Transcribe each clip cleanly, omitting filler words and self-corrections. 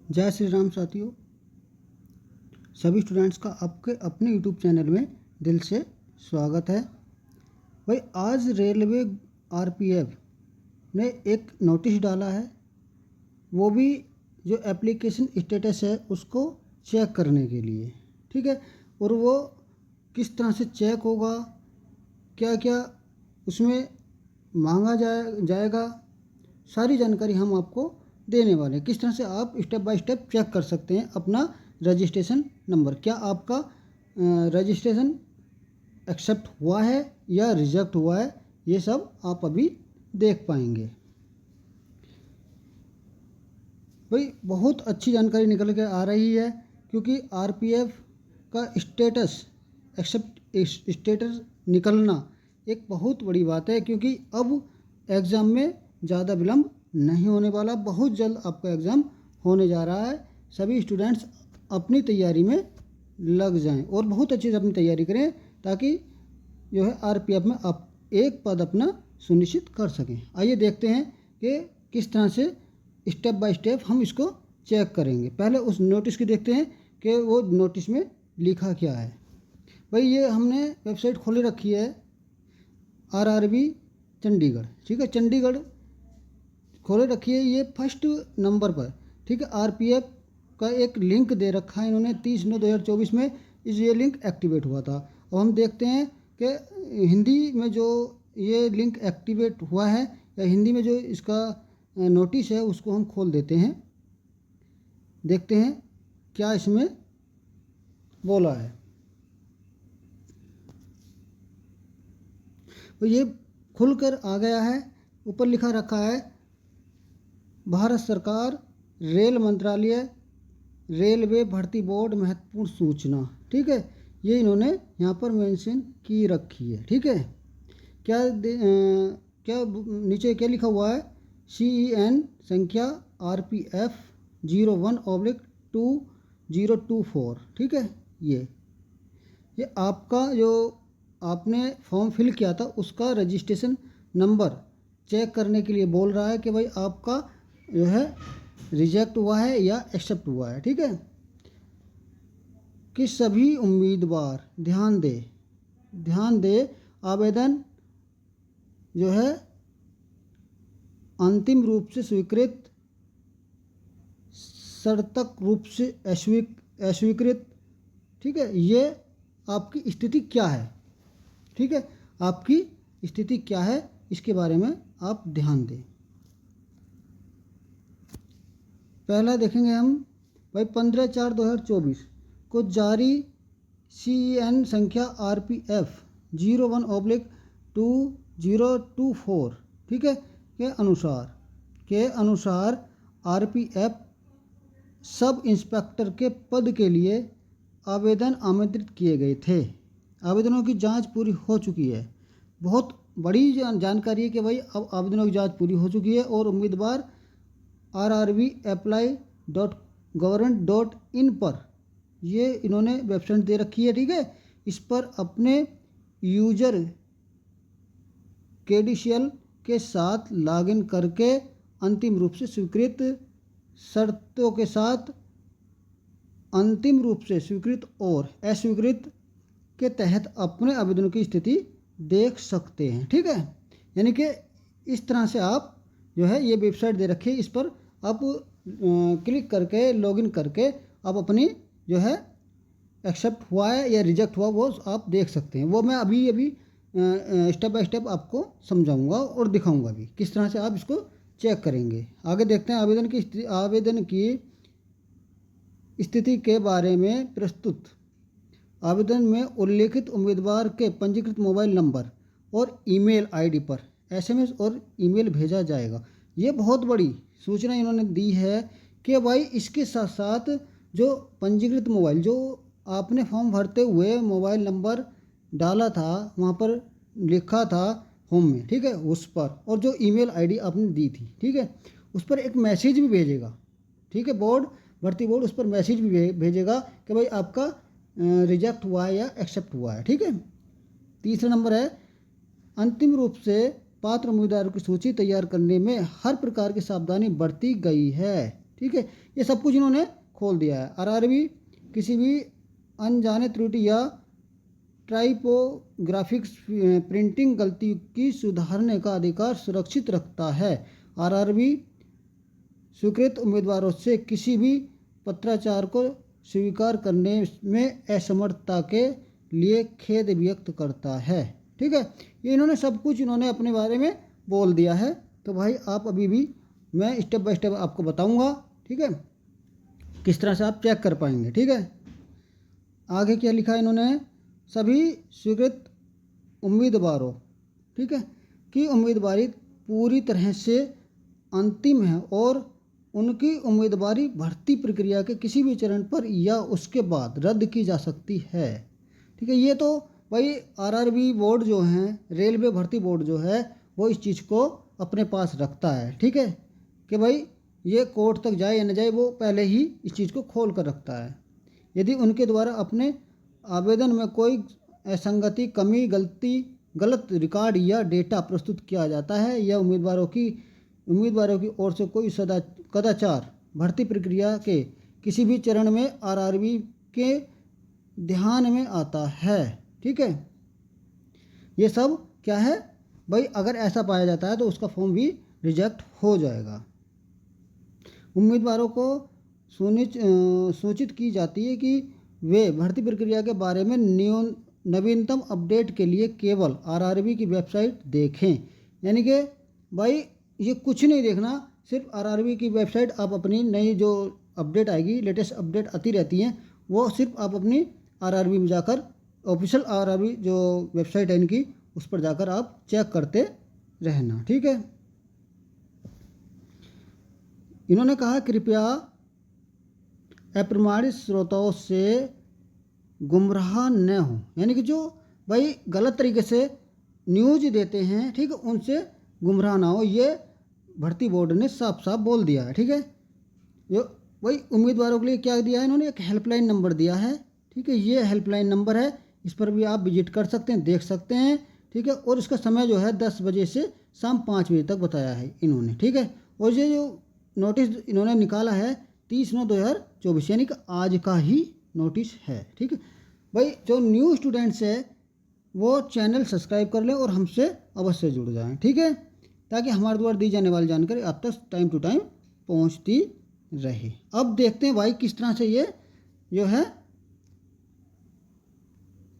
जय श्री राम साथियों। सभी स्टूडेंट्स का आपके अपने यूट्यूब चैनल में दिल से स्वागत है। भाई आज रेलवे आरपीएफ ने एक नोटिस डाला है, वो भी जो एप्लीकेशन स्टेटस है उसको चेक करने के लिए, ठीक है। और वो किस तरह से चेक होगा, क्या क्या उसमें मांगा जाएगा, सारी जानकारी हम आपको देने वाले हैं। किस तरह से आप स्टेप बाय स्टेप चेक कर सकते हैं अपना रजिस्ट्रेशन नंबर, क्या आपका रजिस्ट्रेशन एक्सेप्ट हुआ है या रिजेक्ट हुआ है, ये सब आप अभी देख पाएंगे। भाई बहुत अच्छी जानकारी निकल के आ रही है, क्योंकि आरपीएफ का स्टेटस निकलना एक बहुत बड़ी बात है, क्योंकि अब एग्ज़ाम में ज़्यादा विलम्ब नहीं होने वाला। बहुत जल्द आपका एग्ज़ाम होने जा रहा है। सभी स्टूडेंट्स अपनी तैयारी में लग जाएं और बहुत अच्छे से अपनी तैयारी करें, ताकि जो है आरपीएफ में आप एक पद अपना सुनिश्चित कर सकें। आइए देखते हैं कि किस तरह से स्टेप बाय स्टेप हम इसको चेक करेंगे। पहले उस नोटिस की देखते हैं कि वो नोटिस में लिखा क्या है। भाई ये हमने वेबसाइट खोले रखी है, आरआरबी चंडीगढ़, ठीक है। चंडीगढ़ खोले रखी है, ये फर्स्ट नंबर पर, ठीक है। आरपीएफ का एक लिंक दे रखा है इन्होंने 30/9/2024 में ये लिंक एक्टिवेट हुआ था। और हम देखते हैं कि हिंदी में जो ये लिंक एक्टिवेट हुआ है या हिंदी में जो इसका नोटिस है उसको हम खोल देते हैं, देखते हैं क्या इसमें बोला है। तो ये खुलकर आ गया है। ऊपर लिखा रखा है भारत सरकार रेल मंत्रालय रेलवे भर्ती बोर्ड महत्वपूर्ण सूचना, ठीक है। ये इन्होंने यहाँ पर मेंशन की रखी है, ठीक है। क्या नीचे क्या लिखा हुआ है, CEN संख्या RPF 01/2024, ठीक है। ये आपका जो आपने फॉर्म फिल किया था उसका रजिस्ट्रेशन नंबर चेक करने के लिए बोल रहा है कि भाई आपका जो है रिजेक्ट हुआ है या एक्सेप्ट हुआ है, ठीक है। कि सभी उम्मीदवार ध्यान दे आवेदन जो है अंतिम रूप से स्वीकृत, शर्तक रूप से अस्वीकृत, ठीक है। ये आपकी स्थिति क्या है, ठीक है। आपकी स्थिति क्या है इसके बारे में आप ध्यान दें। पहला देखेंगे हम, भाई 15/4/2024 को जारी CEN संख्या RPF 01/2024, ठीक है, के अनुसार RPF सब इंस्पेक्टर के पद के लिए आवेदन आमंत्रित किए गए थे। आवेदनों की जांच पूरी हो चुकी है। बहुत बड़ी जानकारी है कि भाई अब आवेदनों की जांच पूरी हो चुकी है और उम्मीदवार rrbapply.government.in पर, ये इन्होंने वेबसाइट दे रखी है, ठीक है। इस पर अपने यूजर क्रेडेंशियल के साथ लॉगिन करके अंतिम रूप से स्वीकृत शर्तों के साथ अंतिम रूप से स्वीकृत और अस्वीकृत के तहत अपने आवेदन की स्थिति देख सकते हैं, ठीक है। यानी कि इस तरह से आप जो है ये वेबसाइट दे रखी है, इस पर आप क्लिक करके लॉगिन करके आप अपनी जो है एक्सेप्ट हुआ है या रिजेक्ट हुआ वो आप देख सकते हैं। वो मैं अभी स्टेप बाय स्टेप आपको समझाऊंगा और दिखाऊंगा भी किस तरह से आप इसको चेक करेंगे। आगे देखते हैं आवेदन की स्थिति के बारे में प्रस्तुत आवेदन में उल्लेखित उम्मीदवार के पंजीकृत मोबाइल नंबर और ईमेल आईडी पर SMS और ईमेल भेजा जाएगा। ये बहुत बड़ी सूचना इन्होंने दी है कि भाई इसके साथ साथ जो पंजीकृत मोबाइल, जो आपने फॉर्म भरते हुए मोबाइल नंबर डाला था वहाँ पर लिखा था होम में, ठीक है, उस पर, और जो ईमेल आईडी आपने दी थी, ठीक है, उस पर एक मैसेज भी भेजेगा, ठीक है। भर्ती बोर्ड उस पर मैसेज भी भेजेगा कि भाई आपका रिजेक्ट हुआ है या एक्सेप्ट हुआ है, ठीक है। तीसरा नंबर है, अंतिम रूप से पात्र उम्मीदवारों की सूची तैयार करने में हर प्रकार की सावधानी बरती गई है। ठीक है, ये सब कुछ इन्होंने खोल दिया है। आरआरबी किसी भी अनजाने त्रुटि या टाइपोग्राफिक्स प्रिंटिंग गलती की सुधारने का अधिकार सुरक्षित रखता है। आरआरबी स्वीकृत उम्मीदवारों से किसी भी पत्राचार को स्वीकार करने में असमर्थता के लिए खेद व्यक्त करता है। ठीक है, ये इन्होंने सब कुछ इन्होंने अपने बारे में बोल दिया है। तो भाई आप अभी भी मैं स्टेप बाय स्टेप आपको बताऊंगा, ठीक है, किस तरह से आप चेक कर पाएंगे। ठीक है, आगे क्या लिखा है इन्होंने, सभी स्वीकृत उम्मीदवारों, ठीक है, की उम्मीदवारी पूरी तरह से अंतिम है और उनकी उम्मीदवारी भर्ती प्रक्रिया के किसी भी चरण पर या उसके बाद रद्द की जा सकती है। ठीक है, ये तो भाई आरआरबी बोर्ड जो है, रेलवे भर्ती बोर्ड जो है, वो इस चीज़ को अपने पास रखता है। ठीक है, कि भाई ये कोर्ट तक जाए या न जाए, वो पहले ही इस चीज़ को खोल कर रखता है। यदि उनके द्वारा अपने आवेदन में कोई असंगति, कमी, गलत रिकॉर्ड या डेटा प्रस्तुत किया जाता है या उम्मीदवारों की ओर से कोई कदाचार भर्ती प्रक्रिया के किसी भी चरण में आरआरबी के ध्यान में आता है। ठीक है, ये सब क्या है भाई, अगर ऐसा पाया जाता है तो उसका फॉर्म भी रिजेक्ट हो जाएगा। उम्मीदवारों को सूचित की जाती है कि वे भर्ती प्रक्रिया के बारे में नवीनतम अपडेट के लिए केवल आरआरबी की वेबसाइट देखें। यानी कि भाई ये कुछ नहीं देखना, सिर्फ आरआरबी की वेबसाइट आप अपनी नई जो अपडेट आएगी, लेटेस्ट अपडेट आती रहती हैं, वो सिर्फ आप अपनी आरआरबी में जाकर, ऑफिशियल आरआरबी जो वेबसाइट है इनकी, उस पर जाकर आप चेक करते रहना। ठीक है, इन्होंने कहा कृपया अप्रमाणित स्रोतों से गुमराह न हो, यानी कि जो भाई गलत तरीके से न्यूज देते हैं, ठीक है, उनसे गुमराह ना हो, ये भर्ती बोर्ड ने साफ साफ बोल दिया है। ठीक है, जो वही उम्मीदवारों के लिए क्या दिया है इन्होंने, एक हेल्पलाइन नंबर दिया है। ठीक है, ये हेल्पलाइन नंबर है, इस पर भी आप विजिट कर सकते हैं, देख सकते हैं। ठीक है, और इसका समय जो है 10 बजे से शाम 5 बजे तक बताया है इन्होंने। ठीक है, और ये जो नोटिस इन्होंने निकाला है 30/9/2024, यानी कि आज का ही नोटिस है। ठीक है भाई, जो न्यू स्टूडेंट्स है वो चैनल सब्सक्राइब कर लें और हमसे अवश्य जुड़ जाएं। ठीक है, ताकि हमारे द्वारा दी जाने वाली जानकारी आप तक टाइम टू टाइम पहुंचती रहे। अब देखते हैं भाई किस तरह से ये जो है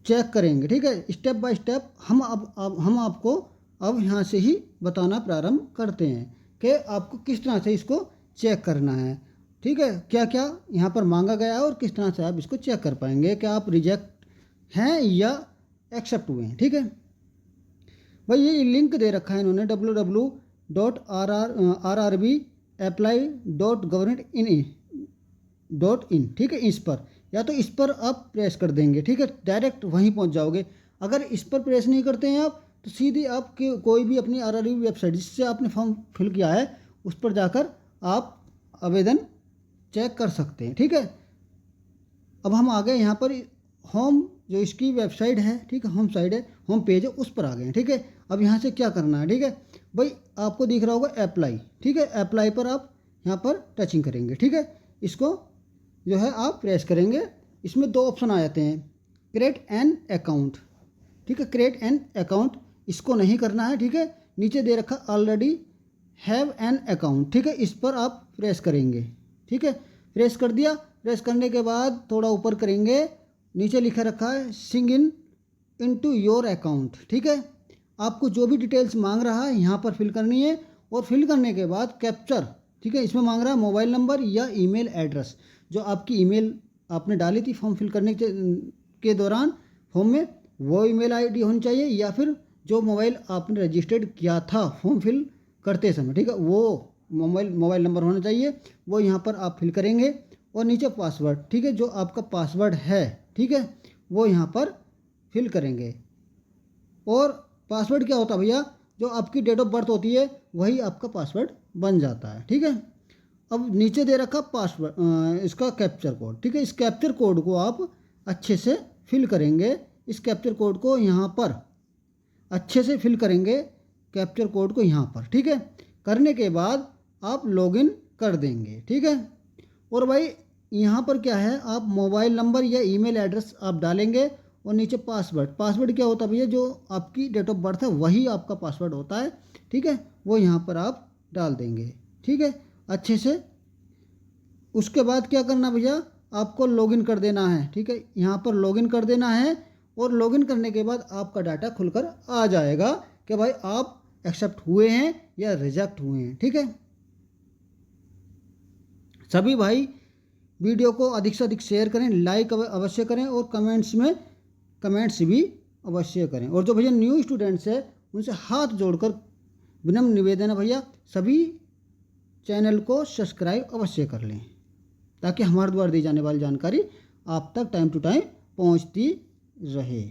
चेक करेंगे। ठीक है, स्टेप बाय स्टेप हम आपको अब यहाँ से ही बताना प्रारंभ करते हैं कि आपको किस तरह से इसको चेक करना है। ठीक है, क्या क्या यहाँ पर मांगा गया है और किस तरह से आप इसको चेक कर पाएंगे कि आप रिजेक्ट हैं या एक्सेप्ट हुए हैं। ठीक है भाई, ये लिंक दे रखा है इन्होंने www.rrbapply.government.in. ठीक है, इस पर या तो इस पर आप प्रेस कर देंगे। ठीक है, डायरेक्ट वहीं पहुंच जाओगे। अगर इस पर प्रेस नहीं करते हैं आप, तो सीधी आप कोई भी अपनी आरआरबी वेबसाइट जिससे आपने फॉर्म फिल किया है उस पर जाकर आप आवेदन चेक कर सकते हैं। ठीक है, अब हम आ गए यहाँ पर होम, जो इसकी वेबसाइट है, ठीक है, होम साइड है, होम पेज है, उस पर आ गए हैं। ठीक है, अब यहाँ से क्या करना है, ठीक है भाई, आपको दिख रहा होगा अप्लाई। ठीक है, अप्लाई पर आप यहाँ पर टचिंग करेंगे। ठीक है, इसको जो है आप प्रेस करेंगे। इसमें 2 ऑप्शन आ जाते हैं, क्रिएट एन अकाउंट। ठीक है, क्रिएट एन अकाउंट इसको नहीं करना है। ठीक है, नीचे दे रखा ऑलरेडी हैव एन अकाउंट। ठीक है, इस पर आप प्रेस करेंगे। ठीक है, प्रेस कर दिया। प्रेस करने के बाद थोड़ा ऊपर करेंगे, नीचे लिखा रखा है सिंग इन टू योर अकाउंट। ठीक है, आपको जो भी डिटेल्स मांग रहा है यहाँ पर फिल करनी है, और फिल करने के बाद कैप्चर। ठीक है, इसमें मांग रहा है मोबाइल नंबर या ईमेल एड्रेस, जो आपकी ईमेल आपने डाली थी फॉर्म फिल करने के दौरान फॉर्म में, वो ईमेल आईडी होनी चाहिए, या फिर जो मोबाइल आपने रजिस्टर्ड किया था फॉर्म फिल करते समय, ठीक है, वो मोबाइल नंबर होना चाहिए। वो यहाँ पर आप फिल करेंगे, और नीचे पासवर्ड, ठीक है, जो आपका पासवर्ड है, ठीक है, वो यहाँ पर फिल करेंगे। और पासवर्ड क्या होता है भैया, जो आपकी डेट ऑफ बर्थ होती है वही आपका पासवर्ड बन जाता है। ठीक है, अब नीचे दे रखा पासवर्ड, इसका कैप्चर कोड। ठीक है, इस कैप्चर कोड को आप अच्छे से फिल करेंगे। इस कैप्चर कोड को यहाँ पर अच्छे से फिल करेंगे, कैप्चर कोड को यहाँ पर। ठीक है, करने के बाद आप लॉगिन कर देंगे। ठीक है। और भाई यहाँ पर क्या है, आप मोबाइल नंबर या ईमेल एड्रेस आप डालेंगे और नीचे पासवर्ड क्या होता है भैया, जो आपकी डेट ऑफ बर्थ है वही आपका पासवर्ड होता है। ठीक है, वो यहाँ पर आप डाल देंगे। ठीक है, अच्छे से। उसके बाद क्या करना भैया, आपको लॉगिन कर देना है। ठीक है, यहाँ पर लॉगिन कर देना है और लॉगिन करने के बाद आपका डाटा खुलकर आ जाएगा कि भाई आप एक्सेप्ट हुए हैं या रिजेक्ट हुए हैं। ठीक है, सभी भाई वीडियो को अधिक से अधिक शेयर करें, लाइक अवश्य करें और कमेंट्स भी अवश्य करें। और जो भैया न्यू स्टूडेंट्स है उनसे हाथ जोड़कर विनम्र निवेदन है भैया, सभी चैनल को सब्सक्राइब अवश्य कर लें ताकि हमारे द्वारा दी जाने वाली जानकारी आप तक टाइम टू टाइम पहुंचती रहे।